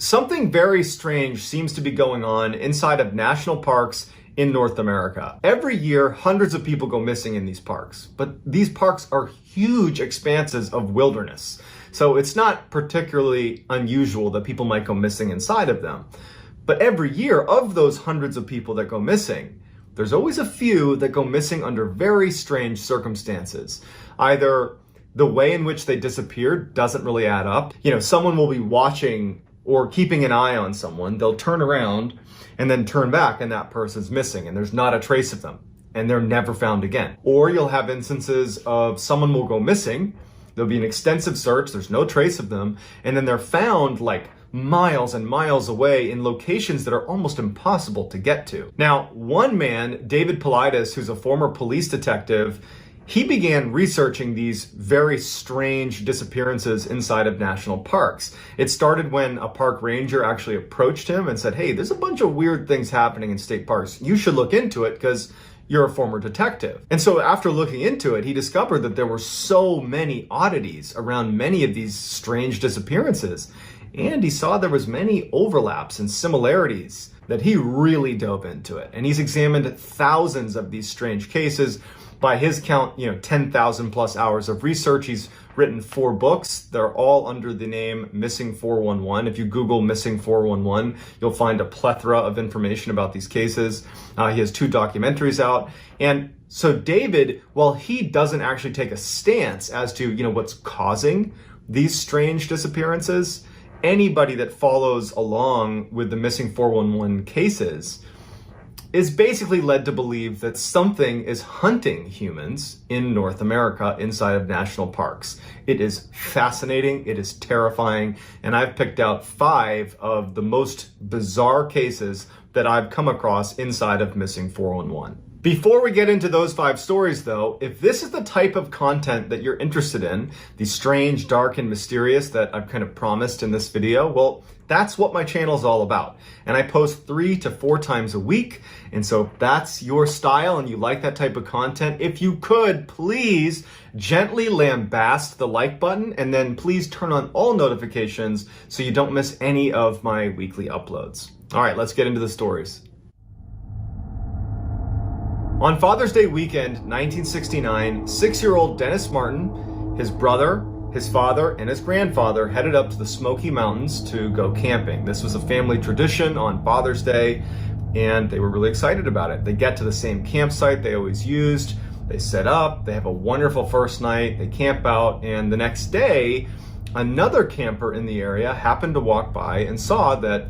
Something very strange seems to be going on inside of national parks in North America. Every year, hundreds of people go missing in these parks, but these parks are huge expanses of wilderness. So it's not particularly unusual that people might go missing inside of them. But every year, of those hundreds of people that go missing, there's always a few that go missing under very strange circumstances. Either the way in which they disappeared doesn't really add up. Someone will be watching or keeping an eye on someone, they'll turn around and then turn back and that person's missing and there's not a trace of them and they're never found again. Or you'll have instances of someone will go missing, there'll be an extensive search, there's no trace of them, and then they're found like miles and miles away in locations that are almost impossible to get to. Now, one man, David Paulides, who's a former police detective, he began researching these very strange disappearances inside of national parks. It started when a park ranger actually approached him and said, "Hey, there's a bunch of weird things happening in state parks. You should look into it because you're a former detective." And so after looking into it, he discovered that there were so many oddities around many of these strange disappearances. And he saw there was many overlaps and similarities that he really dove into it. And he's examined thousands of these strange cases. By his count, 10,000 plus hours of research. He's written 4 books. They're all under the name Missing 411. If you Google Missing 411, you'll find a plethora of information about these cases. He has 2 documentaries out. And so David, while he doesn't actually take a stance as to, what's causing these strange disappearances, anybody that follows along with the Missing 411 cases is basically led to believe that something is hunting humans in North America inside of national parks. It is fascinating, it is terrifying, and I've picked out 5 of the most bizarre cases that I've come across inside of Missing 411. Before we get into those 5 stories though, if this is the type of content that you're interested in, the strange, dark, and mysterious that I've kind of promised in this video, well, that's what my channel is all about. And I post 3 to 4 times a week. And so if that's your style and you like that type of content, if you could, please gently lambast the like button and then please turn on all notifications so you don't miss any of my weekly uploads. All right, let's get into the stories. On Father's Day weekend, 1969, 6-year-old Dennis Martin, his brother, his father, and his grandfather headed up to the Smoky Mountains to go camping. This was a family tradition on Father's Day, and they were really excited about it. They get to the same campsite they always used. They set up, they have a wonderful first night, they camp out, and the next day, another camper in the area happened to walk by and saw that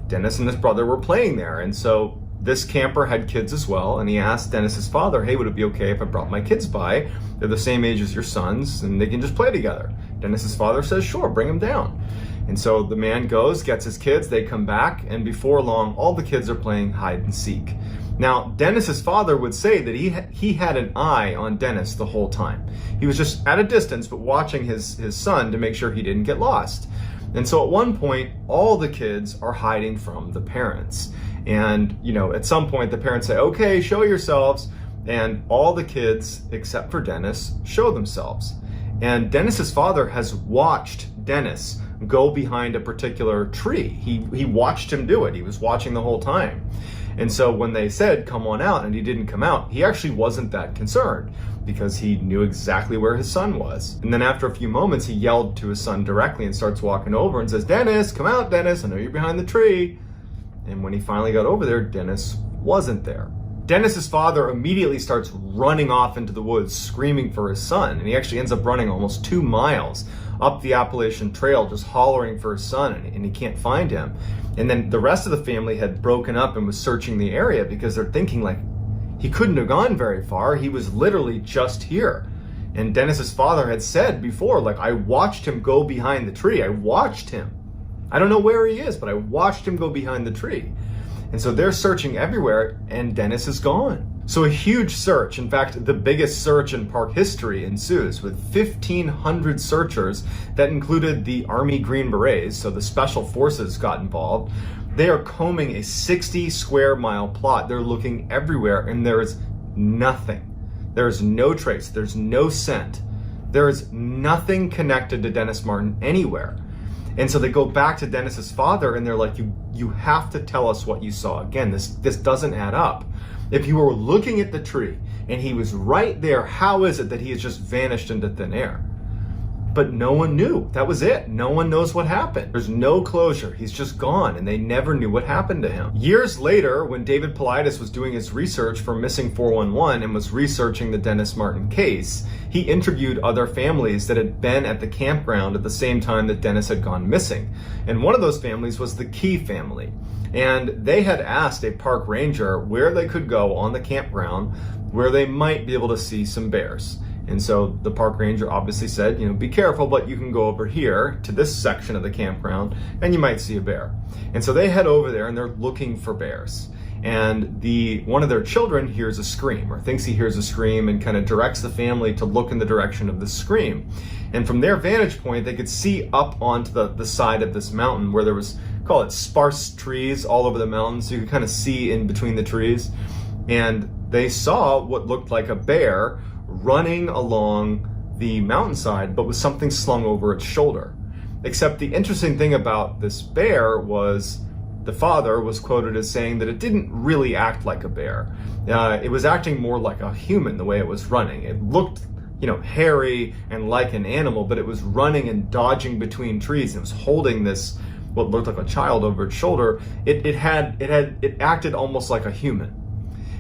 Dennis and his brother were playing there. And so this camper had kids as well, and he asked Dennis's father, "Hey, would it be okay if I brought my kids by? They're the same age as your sons, and they can just play together." Dennis's father says, "Sure, bring them down." And so the man goes, gets his kids, they come back, and before long, all the kids are playing hide and seek. Now, Dennis's father would say that he had an eye on Dennis the whole time. He was just at a distance, but watching his son to make sure he didn't get lost. And so at one point, all the kids are hiding from the parents. And, at some point the parents say, "Okay, show yourselves." And all the kids, except for Dennis, show themselves. And Dennis's father has watched Dennis go behind a particular tree. He watched him do it. He was watching the whole time. And so when they said, "Come on out," and he didn't come out, he actually wasn't that concerned because he knew exactly where his son was. And then after a few moments, he yelled to his son directly and starts walking over and says, "Dennis, come out, Dennis. I know you're behind the tree." And when he finally got over there, Dennis wasn't there. Dennis's father immediately starts running off into the woods, screaming for his son. And he actually ends up running almost 2 miles up the Appalachian Trail, just hollering for his son, and he can't find him. And then the rest of the family had broken up and was searching the area because they're thinking like, he couldn't have gone very far. He was literally just here. And Dennis's father had said before, like, "I watched him go behind the tree. I watched him. I don't know where he is, but I watched him go behind the tree." And so they're searching everywhere, and Dennis is gone. So a huge search, in fact, the biggest search in park history, ensues with 1,500 searchers that included the Army Green Berets, so the special forces got involved. They are combing a 60 square mile plot. They're looking everywhere, and there is nothing. There is no trace. There's no scent. There is nothing connected to Dennis Martin anywhere. And so they go back to Dennis's father and they're like, you have to tell us what you saw. Again, this doesn't add up. If you were looking at the tree and he was right there, how is it that he has just vanished into thin air? But no one knew. That was it. No one knows what happened. There's no closure. He's just gone, and they never knew what happened to him. Years later, when David Paulides was doing his research for Missing 411 and was researching the Dennis Martin case, he interviewed other families that had been at the campground at the same time that Dennis had gone missing. And one of those families was the Key family. And they had asked a park ranger where they could go on the campground where they might be able to see some bears. And so the park ranger obviously said, be careful, but you can go over here to this section of the campground and you might see a bear. And so they head over there and they're looking for bears. And one of their children hears a scream or thinks he hears a scream and kind of directs the family to look in the direction of the scream. And from their vantage point, they could see up onto the side of this mountain where there was, call it sparse trees all over the mountain. So you could kind of see in between the trees. And they saw what looked like a bear running along the mountainside, but with something slung over its shoulder. Except the interesting thing about this bear was the father was quoted as saying that it didn't really act like a bear. It was acting more like a human the way it was running. It looked, hairy and like an animal, but it was running and dodging between trees. It was holding this, what looked like a child over its shoulder. It acted almost like a human.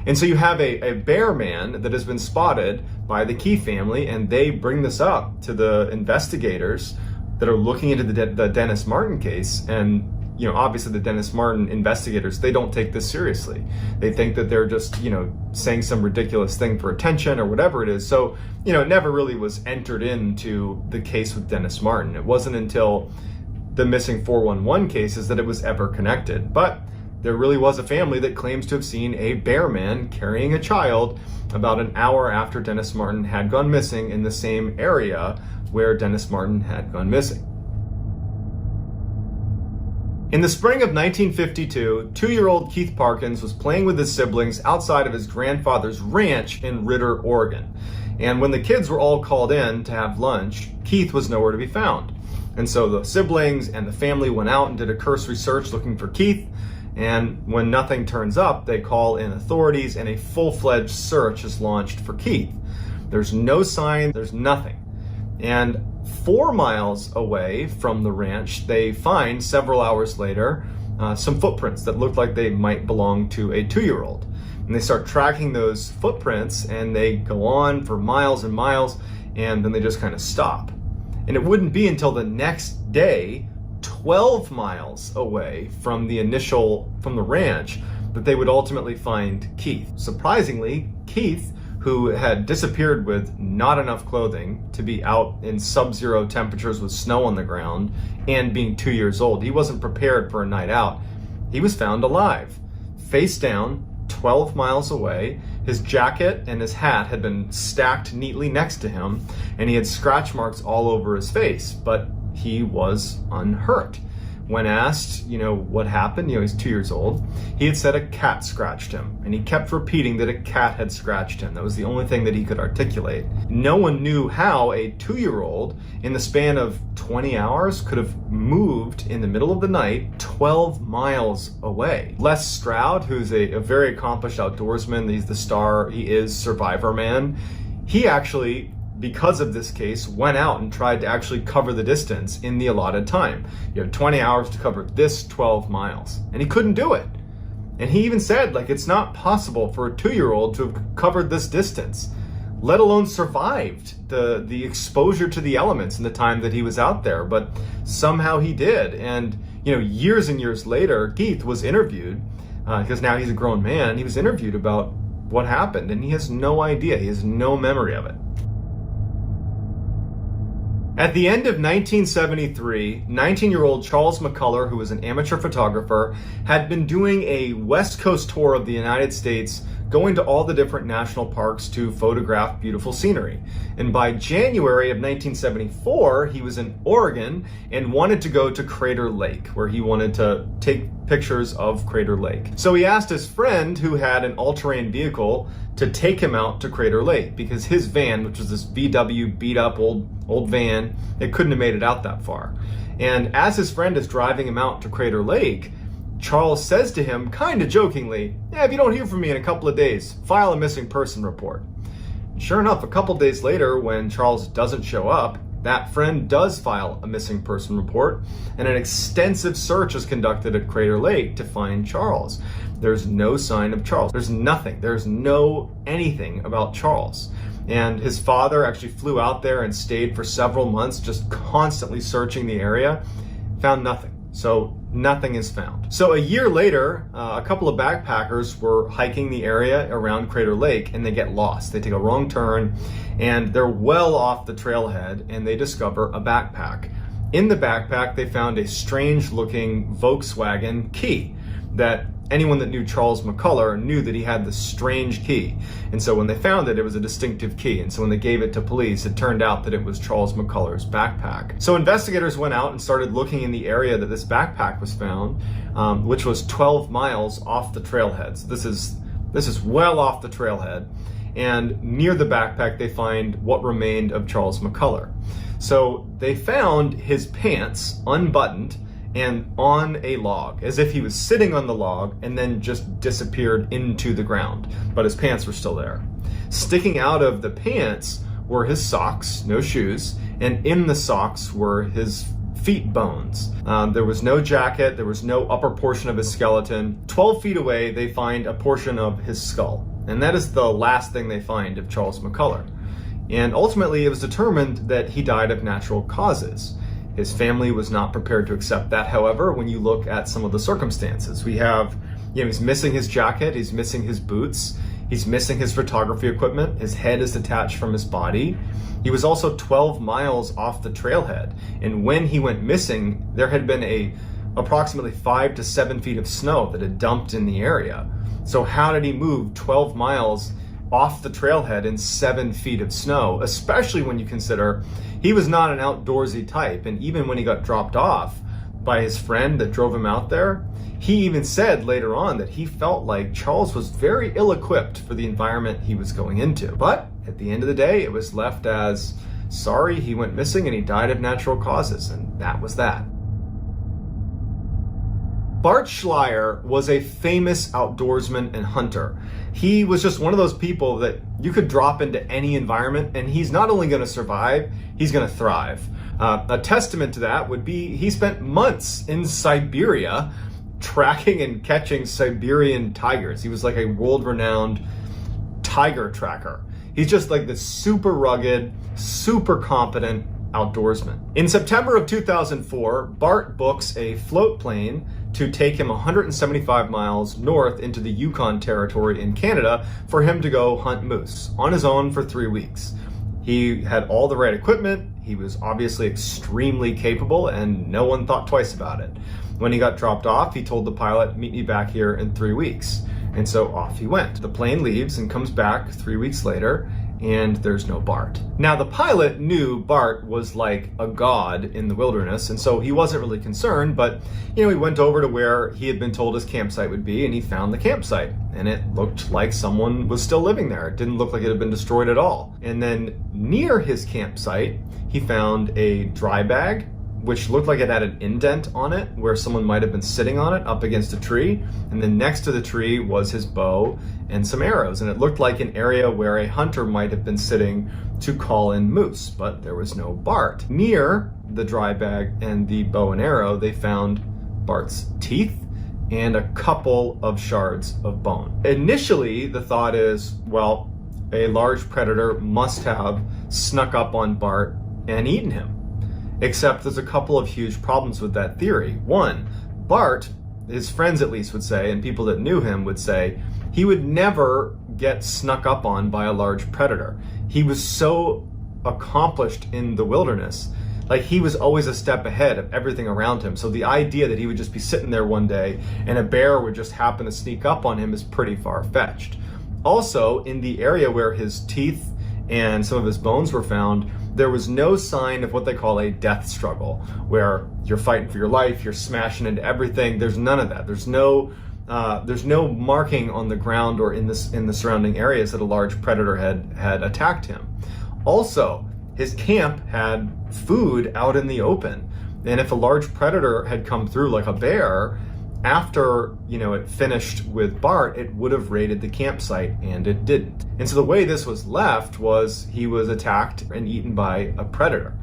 And so you have a bear man that has been spotted by the Key family, and they bring this up to the investigators that are looking into the Dennis Martin case. And, obviously the Dennis Martin investigators, they don't take this seriously. They think that they're just, saying some ridiculous thing for attention or whatever it is. So, it never really was entered into the case with Dennis Martin. It wasn't until the Missing 411 cases that it was ever connected. But there really was a family that claims to have seen a bear man carrying a child about an hour after Dennis Martin had gone missing in the same area where Dennis Martin had gone missing. In the spring of 1952, 2-year-old Keith Parkins was playing with his siblings outside of his grandfather's ranch in Ritter, Oregon. And when the kids were all called in to have lunch, Keith was nowhere to be found. And so the siblings and the family went out and did a cursory search looking for Keith. And when nothing turns up, they call in authorities and a full-fledged search is launched for Keith. There's no sign, there's nothing. And 4 miles away from the ranch, they find several hours later some footprints that look like they might belong to a 2-year-old. And they start tracking those footprints and they go on for miles and miles, and then they just kind of stop. And it wouldn't be until the next day, 12 miles away from the ranch, that they would ultimately find Keith. Surprisingly, Keith, who had disappeared with not enough clothing to be out in sub-zero temperatures with snow on the ground and being 2 years old, he wasn't prepared for a night out. He was found alive, face down, 12 miles away. His jacket and his hat had been stacked neatly next to him, and he had scratch marks all over his face, but he was unhurt. When asked, what happened, he's 2 years old, he had said a cat scratched him, and he kept repeating that a cat had scratched him. That was the only thing that he could articulate. No one knew how a 2-year-old, in the span of 20 hours, could have moved in the middle of the night 12 miles away. Les Stroud, who's a very accomplished outdoorsman, he's the star, he is Survivor Man, he actually, because of this case, went out and tried to actually cover the distance in the allotted time. You have 20 hours to cover this 12 miles. And he couldn't do it. And he even said, it's not possible for a 2-year-old to have covered this distance, let alone survived the exposure to the elements in the time that he was out there. But somehow he did. And, years and years later, Keith was interviewed, because now he's a grown man, he was interviewed about what happened, and he has no idea. He has no memory of it. At the end of 1973, 19-year-old Charles McCullough, who was an amateur photographer, had been doing a West Coast tour of the United States going to all the different national parks to photograph beautiful scenery. And by January of 1974, he was in Oregon and wanted to go to Crater Lake, where he wanted to take pictures of Crater Lake. So he asked his friend, who had an all-terrain vehicle, to take him out to Crater Lake, because his van, which was this VW beat up old van, it couldn't have made it out that far. And as his friend is driving him out to Crater Lake, Charles says to him, kind of jokingly, "Yeah, if you don't hear from me in a couple of days, file a missing person report." Sure enough, a couple days later, when Charles doesn't show up, that friend does file a missing person report, and an extensive search is conducted at Crater Lake to find Charles. There's no sign of Charles. There's nothing. There's no anything about Charles. And his father actually flew out there and stayed for several months, just constantly searching the area, found nothing. So nothing is found. So a year later, a couple of backpackers were hiking the area around Crater Lake, and they get lost. They take a wrong turn, and they're well off the trailhead, and they discover a backpack. In the backpack, they found a strange-looking Volkswagen key that anyone that knew Charles McCullough knew that he had this strange key. And so when they found it, it was a distinctive key. And so when they gave it to police, it turned out that it was Charles McCullough's backpack. So investigators went out and started looking in the area that this backpack was found, which was 12 miles off the trailhead. So this is well off the trailhead. And near the backpack, they find what remained of Charles McCullough. So they found his pants unbuttoned and on a log, as if he was sitting on the log and then just disappeared into the ground, but his pants were still there. Sticking out of the pants were his socks, no shoes, and in the socks were his feet bones. There was no jacket, there was no upper portion of his skeleton. 12 feet away, they find a portion of his skull, and that is the last thing they find of Charles McCullough. And ultimately, it was determined that he died of natural causes. His family was not prepared to accept that. However, when you look at some of the circumstances, we have, he's missing his jacket, he's missing his boots, he's missing his photography equipment, his head is detached from his body. He was also 12 miles off the trailhead. And when he went missing, there had been approximately 5 to 7 feet of snow that had dumped in the area. So how did he move 12 miles off the trailhead in 7 feet of snow, especially when you consider he was not an outdoorsy type. And even when he got dropped off by his friend that drove him out there, he even said later on that he felt like Charles was very ill-equipped for the environment he was going into. But at the end of the day, it was left as, sorry, he went missing and he died of natural causes, and that was that. Bart Schleyer was a famous outdoorsman and hunter. He was just one of those people that you could drop into any environment and he's not only going to survive, he's going to thrive. A testament to that would be he spent months in Siberia tracking and catching Siberian tigers. He was like a world-renowned tiger tracker. He's just like this super rugged, super competent outdoorsman. In September of 2004, Bart books a float plane to take him 175 miles north into the Yukon Territory in Canada for him to go hunt moose on his own for 3 weeks. He had all the right equipment, he was obviously extremely capable, and no one thought twice about it. When he got dropped off, he told the pilot, "Meet me back here in 3 weeks." And so off he went. The plane leaves and comes back 3 weeks later, and there's no Bart. Now, the pilot knew Bart was like a god in the wilderness, and so he wasn't really concerned, but he went over to where he had been told his campsite would be, and he found the campsite, and it looked like someone was still living there. It didn't look like it had been destroyed at all. And then near his campsite, he found a dry bag, which looked like it had an indent on it where someone might have been sitting on it up against a tree. And then next to the tree was his bow and some arrows. And it looked like an area where a hunter might have been sitting to call in moose, but there was no Bart. Near the dry bag and the bow and arrow, they found Bart's teeth and a couple of shards of bone. Initially, the thought is, well, a large predator must have snuck up on Bart and eaten him. Except there's a couple of huge problems with that theory. One, Bart, his friends at least would say, and people that knew him would say, he would never get snuck up on by a large predator. He was so accomplished in the wilderness, like he was always a step ahead of everything around him. So the idea that he would just be sitting there one day and a bear would just happen to sneak up on him is pretty far-fetched. Also, in the area where his teeth and some of his bones were found, there was no sign of what they call a death struggle, where you're fighting for your life, you're smashing into everything. There's none of that. There's no marking on the ground or in the surrounding areas that a large predator had attacked him. Also, his camp had food out in the open, and if a large predator had come through, like a bear, after it finished with Bart, it would have raided the campsite, and it didn't. And so the way this was left was he was attacked and eaten by a predator.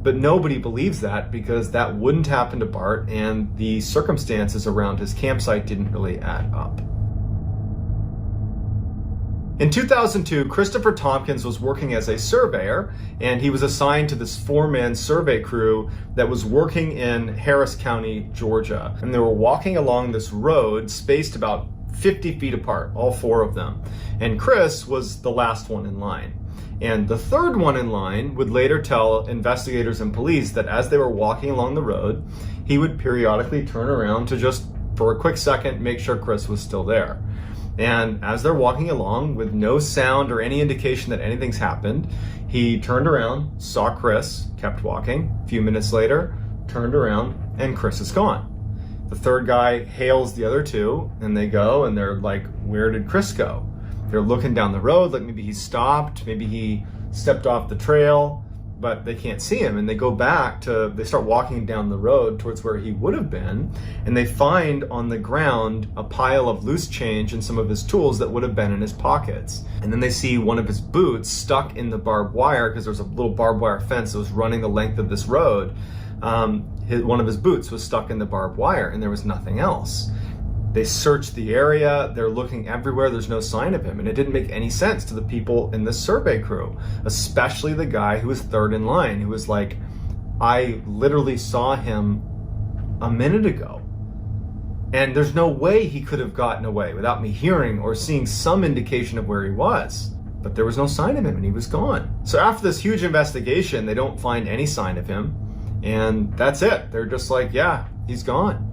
But nobody believes that, because that wouldn't happen to Bart, and the circumstances around his campsite didn't really add up. In 2002, Christopher Tompkins was working as a surveyor, and he was assigned to this 4-man survey crew that was working in Harris County, Georgia. And they were walking along this road spaced about 50 feet apart, all 4 of them. And Chris was the last one in line. And the third one in line would later tell investigators and police that as they were walking along the road, he would periodically turn around to just, for a quick second, make sure Chris was still there. And as they're walking along with no sound or any indication that anything's happened, he turned around, saw Chris, kept walking. A few minutes later, turned around, and Chris is gone. The third guy hails the other 2, and they go, and they're like, where did Chris go? They're looking down the road, like maybe he stopped, maybe he stepped off the trail, but they can't see him. And they go back they start walking down the road towards where he would have been, and they find on the ground a pile of loose change and some of his tools that would have been in his pockets. And then they see one of his boots stuck in the barbed wire, because there was a little barbed wire fence that was running the length of this road. One of his boots was stuck in the barbed wire, and there was nothing else. They search the area, they're looking everywhere, there's no sign of him. And it didn't make any sense to the people in this survey crew, especially the guy who was third in line, who was like, I literally saw him a minute ago. And there's no way he could have gotten away without me hearing or seeing some indication of where he was. But there was no sign of him, and he was gone. So after this huge investigation, they don't find any sign of him. And that's it. They're just like, yeah, he's gone.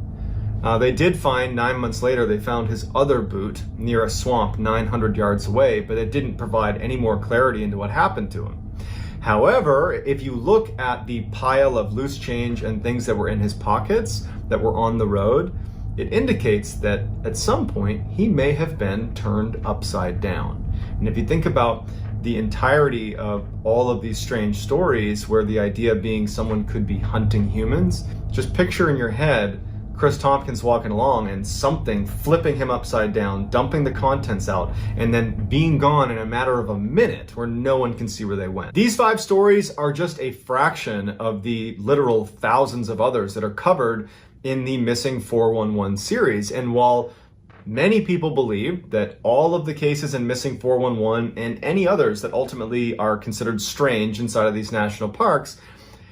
They did find, 9 months later, they found his other boot near a swamp 900 yards away, but it didn't provide any more clarity into what happened to him. However, if you look at the pile of loose change and things that were in his pockets that were on the road, it indicates that at some point he may have been turned upside down. And if you think about the entirety of all of these strange stories, where the idea being someone could be hunting humans, just picture in your head Chris Tompkins walking along and something flipping him upside down, dumping the contents out, and then being gone in a matter of a minute where no one can see where they went. These 5 stories are just a fraction of the literal thousands of others that are covered in the Missing 411 series. And while many people believe that all of the cases in Missing 411 and any others that ultimately are considered strange inside of these national parks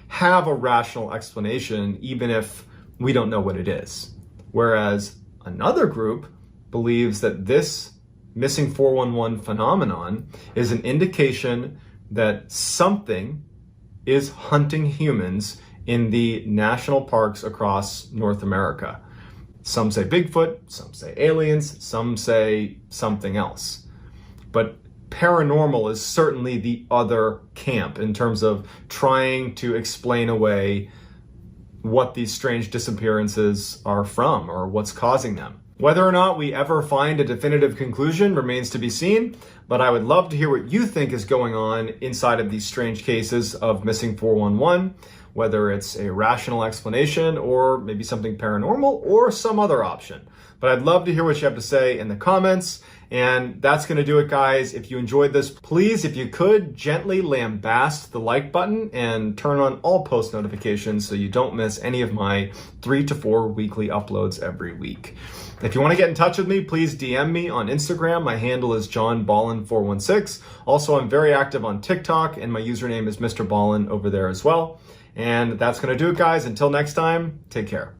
have a rational explanation, even if we don't know what it is. Whereas another group believes that this Missing 411 phenomenon is an indication that something is hunting humans in the national parks across North America. Some say Bigfoot, some say aliens, some say something else. But paranormal is certainly the other camp in terms of trying to explain away what these strange disappearances are from or what's causing them. Whether or not we ever find a definitive conclusion remains to be seen, but I would love to hear what you think is going on inside of these strange cases of Missing 411, whether it's a rational explanation or maybe something paranormal or some other option. But I'd love to hear what you have to say in the comments. And that's going to do it, guys. If you enjoyed this, please, if you could, gently lambast the like button and turn on all post notifications so you don't miss any of my 3 to 4 weekly uploads every week. If you want to get in touch with me, please DM me on Instagram. My handle is johnballin416. Also, I'm very active on TikTok, and my username is Mr. Ballin over there as well. And that's going to do it, guys. Until next time, take care.